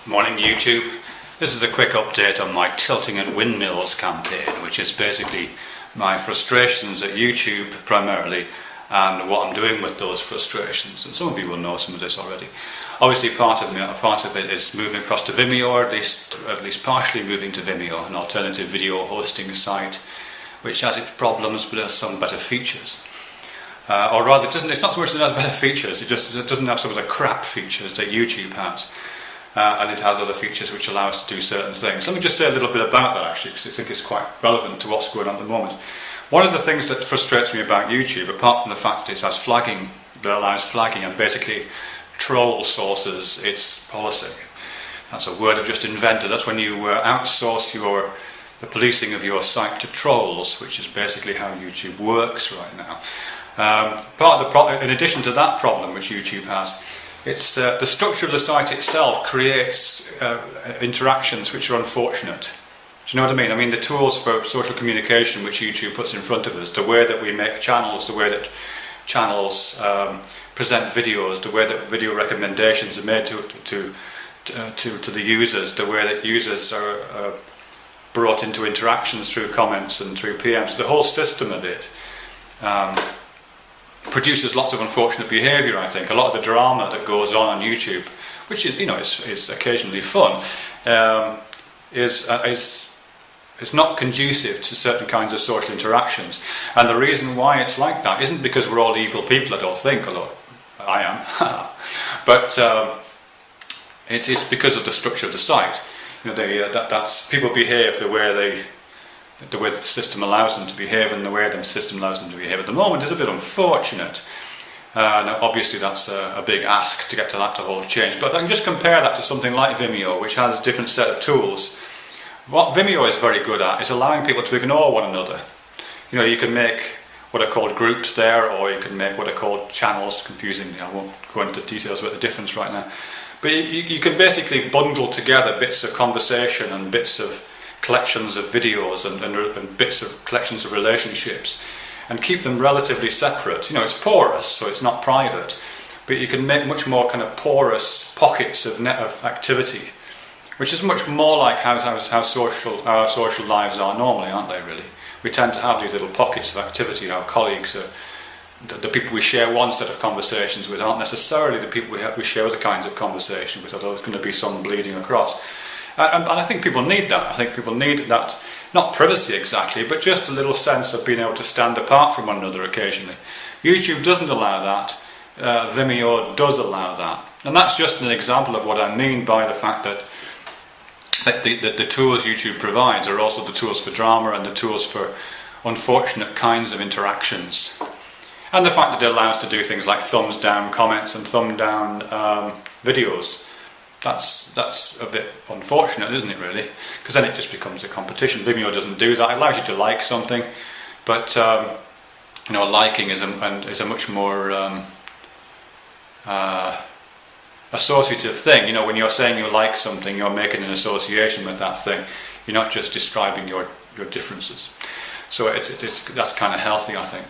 Morning YouTube. This is a quick update on my Tilting at Windmills campaign, which is basically my frustrations at YouTube primarily and what I'm doing with those frustrations. And some of you will know some of this already. Obviously part of it is moving across to Vimeo, or at least partially moving to Vimeo, an alternative video hosting site which has its problems but has some better features. Or rather, it's not so much that it has better features, it doesn't have some of the crap features that YouTube has. And it has other features which allow us to do certain things. Let me just say a little bit about that actually, because I think it's quite relevant to what's going on at the moment. One of the things that frustrates me about YouTube, apart from the fact that it has flagging, that allows flagging and basically troll sources its policy. That's a word I've just invented. That's when you outsource the policing of your site to trolls, which is basically how YouTube works right now. In addition to that problem which YouTube has, it's the structure of the site itself creates interactions which are unfortunate. Do you know what I mean? I mean the tools for social communication which YouTube puts in front of us, the way that we make channels, the way that channels present videos, the way that video recommendations are made to the users, the way that users are brought into interactions through comments and through PMs, the whole system of it. Produces lots of unfortunate behaviour, I think. A lot of the drama that goes on YouTube, which is, is occasionally fun, is not conducive to certain kinds of social interactions. And the reason why it's like that isn't because we're all evil people, I don't think, although I am. But it's because of the structure of the site. That's people behave the way the system allows them to behave and the way the system allows them to behave at the moment is a bit unfortunate. Now obviously that's a big ask to get to that whole change, but if I can just compare that to something like Vimeo, which has a different set of tools. What Vimeo is very good at is allowing people to ignore one another. You can make what are called groups there, or you can make what are called channels. Confusingly, I won't go into the details about the difference right now, but you can basically bundle together bits of conversation and bits of collections of videos and bits of collections of relationships and keep them relatively separate. It's porous, so it's not private, but you can make much more kind of porous pockets of activity, which is much more like how our social lives are normally, aren't they, really? We tend to have these little pockets of activity. Our colleagues are the people we share one set of conversations with aren't necessarily the people we share other kinds of conversation with, although there's going to be some bleeding across. And I think people need that. I think people need that, not privacy exactly, but just a little sense of being able to stand apart from one another occasionally. YouTube doesn't allow that. Vimeo does allow that. And that's just an example of what I mean by the fact that the tools YouTube provides are also the tools for drama and the tools for unfortunate kinds of interactions. And the fact that it allows to do things like thumbs down comments and thumb down videos. That's a bit unfortunate, isn't it, really? Because then it just becomes a competition. Vimeo doesn't do that. It allows you to like something, but liking is a much more associative thing. When you're saying you like something, you're making an association with that thing. You're not just describing your differences. So that's kind of healthy, I think.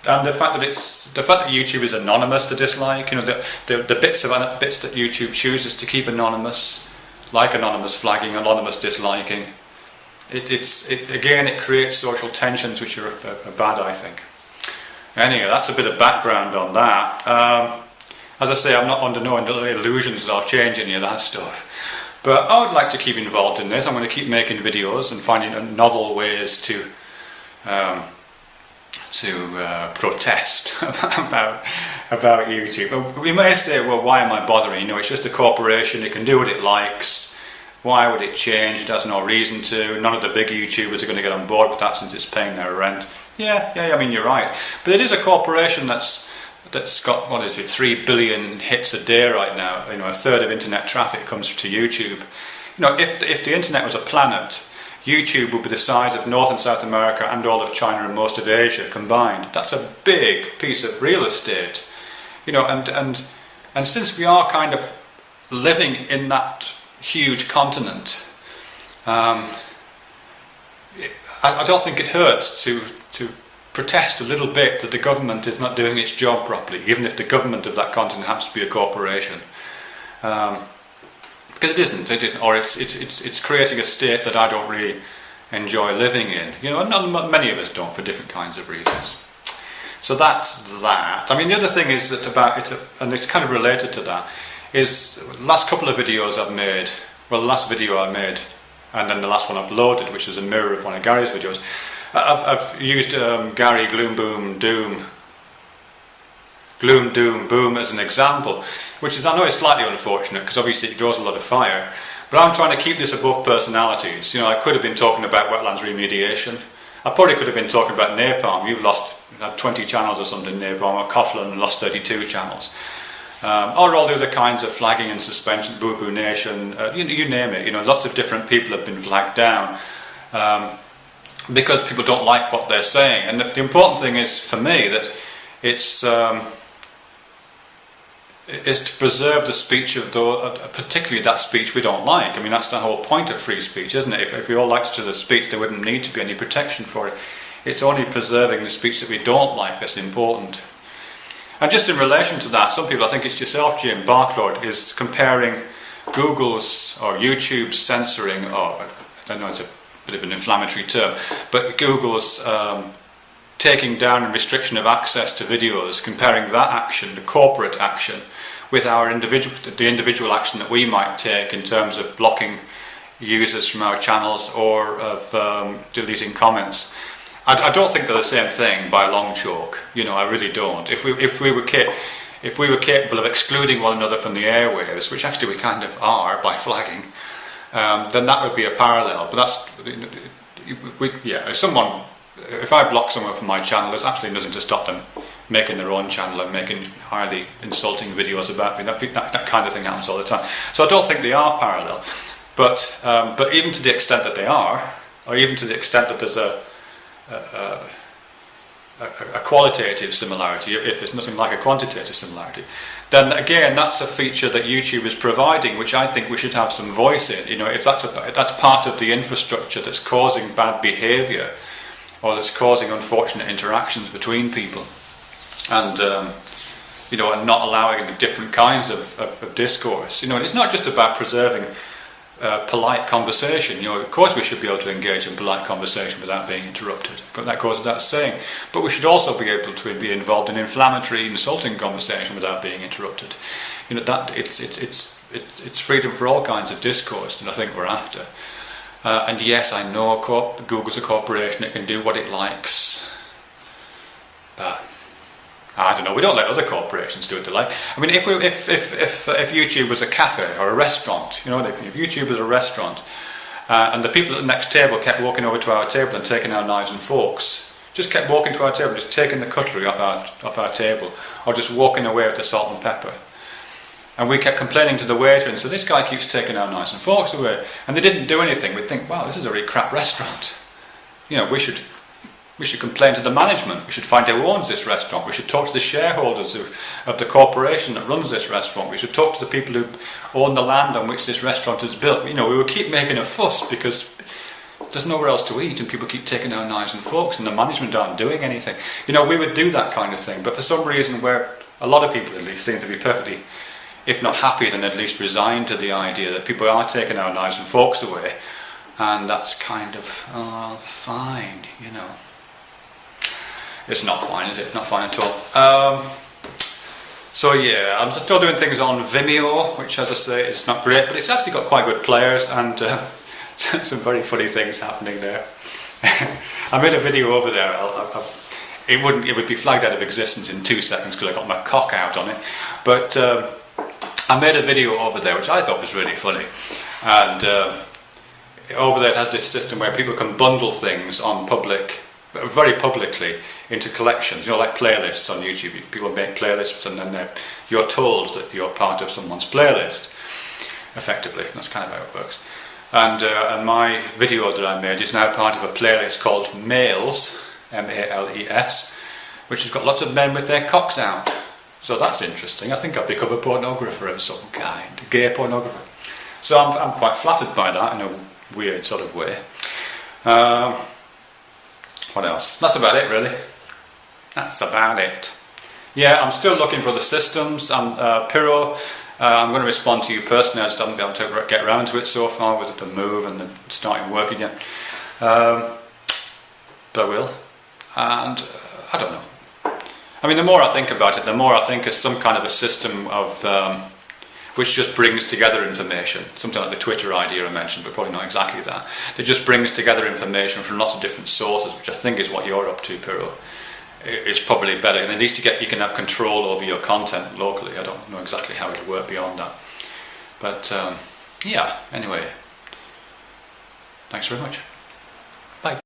And the fact that YouTube is anonymous to dislike, the bits that YouTube chooses to keep anonymous, like anonymous flagging, anonymous disliking, it creates social tensions which are bad, I think. Anyway, that's a bit of background on that. As I say, I'm not under no illusions that I'll change any of that stuff, but I would like to keep involved in this. I'm going to keep making videos and finding novel ways to protest about YouTube. We may say, well, why am I bothering? It's just a corporation, it can do what it likes. Why would it change? It has no reason to. None of the big YouTubers are going to get on board with that since it's paying their rent. Yeah, I mean, you're right. But it is a corporation that's got, 3 billion hits a day right now. A third of internet traffic comes to YouTube. If the internet was a planet, YouTube would be the size of North and South America and all of China and most of Asia combined. That's a big piece of real estate, and since we are kind of living in that huge continent, I don't think it hurts to protest a little bit that the government is not doing its job properly, even if the government of that continent happens to be a corporation. because it isn't, or it's creating a state that I don't really enjoy living in. You know, and many of us don't for different kinds of reasons. So that's that. I mean, the other thing is that about it, and it's kind of related to that, is the last couple of videos I've made. Well, the last video I made, and then the last one uploaded, which is a mirror of one of Gary's videos. I've used Gary Gloom Doom Boom as an example, which is, I know it's slightly unfortunate because obviously it draws a lot of fire, but I'm trying to keep this above personalities. You know, I could have been talking about wetlands remediation. I probably could have been talking about napalm. You've had 20 channels or something, napalm, or Coughlin lost 32 channels. Or all the other kinds of flagging and suspension, Boo Boo Nation, you name it. You know, lots of different people have been flagged down because people don't like what they're saying. And the important thing is, for me, that it's to preserve the speech of those, particularly that speech we don't like. I mean, that's the whole point of free speech, isn't it? If we all liked the speech, there wouldn't need to be any protection for it. It's only preserving the speech that we don't like that's important. And just in relation to that, some people, I think it's yourself, Jim Barklord, is comparing Google's or YouTube's censoring, or I don't know, it's a bit of an inflammatory term, but Google's taking down and restriction of access to videos, comparing that action, the corporate action, with the individual action that we might take in terms of blocking users from our channels or of deleting comments. I don't think they're the same thing by a long chalk. You know, I really don't. If we were capable of excluding one another from the airwaves, which actually we kind of are by flagging, then that would be a parallel. But that's, yeah. If I block someone from my channel, there's absolutely nothing to stop them making their own channel and making highly insulting videos about me. That kind of thing happens all the time. So I don't think they are parallel. But even to the extent that they are, or even to the extent that there's a qualitative similarity, if there's nothing like a quantitative similarity, then again that's a feature that YouTube is providing, which I think we should have some voice in. You know, if that's part of the infrastructure that's causing bad behaviour, or that's causing unfortunate interactions between people, and you know, and not allowing the different kinds of discourse. You know, it's not just about preserving polite conversation. You know, of course we should be able to engage in polite conversation without being interrupted, but that goes without saying. But we should also be able to be involved in inflammatory, insulting conversation without being interrupted. You know, that it's freedom for all kinds of discourse that I think we're after. And yes, I know Google's a corporation; it can do what it likes, but I don't know. We don't let other corporations do what they like. I mean, if YouTube was a cafe or a restaurant, you know, if YouTube was a restaurant, and the people at the next table kept walking over to our table and taking our knives and forks, just kept walking to our table, just taking the cutlery off our table, or just walking away with the salt and pepper, and we kept complaining to the waiter and said, "This guy keeps taking our knives and forks away," and they didn't do anything, we'd think, "Wow, this is a really crap restaurant. You know, we should complain to the management. We should find out who owns this restaurant. We should talk to the shareholders of the corporation that runs this restaurant. We should talk to the people who own the land on which this restaurant is built." You know, we would keep making a fuss because there's nowhere else to eat and people keep taking our knives and forks and the management aren't doing anything. You know, we would do that kind of thing, but for some reason, where a lot of people at least seem to be perfectly, if not happy, then at least resigned to the idea that people are taking our knives and forks away, and that's kind of fine, you know. It's not fine, is it? Not fine at all. So yeah, I'm still doing things on Vimeo, which, as I say, is not great, but it's actually got quite good players and some very funny things happening there. I made a video over there. It would be flagged out of existence in 2 seconds because I got my cock out on it. But I made a video over there which I thought was really funny, and over there it has this system where people can bundle things on very publicly into collections, you know, like playlists on YouTube. People make playlists and then you're told that you're part of someone's playlist, effectively. That's kind of how it works. And my video that I made is now part of a playlist called Males, M-A-L-E-S, which has got lots of men with their cocks out. So that's interesting. I think I've become a pornographer of some kind, a gay pornographer. So I'm quite flattered by that in a weird sort of way. What else? That's about it, really. That's about it. Yeah, I'm still looking for the systems. Piro I'm going to respond to you personally. I just haven't been able to get around to it so far with the move and the starting work again. But I will. And I don't know. I mean, the more I think about it, the more I think it's some kind of a system of which just brings together information, something like the Twitter idea I mentioned, but probably not exactly that. That just brings together information from lots of different sources, which I think is what you're up to, Piero. It's probably better, and at least you can have control over your content locally. I don't know exactly how it'll work beyond that. But yeah, anyway, thanks very much. Bye.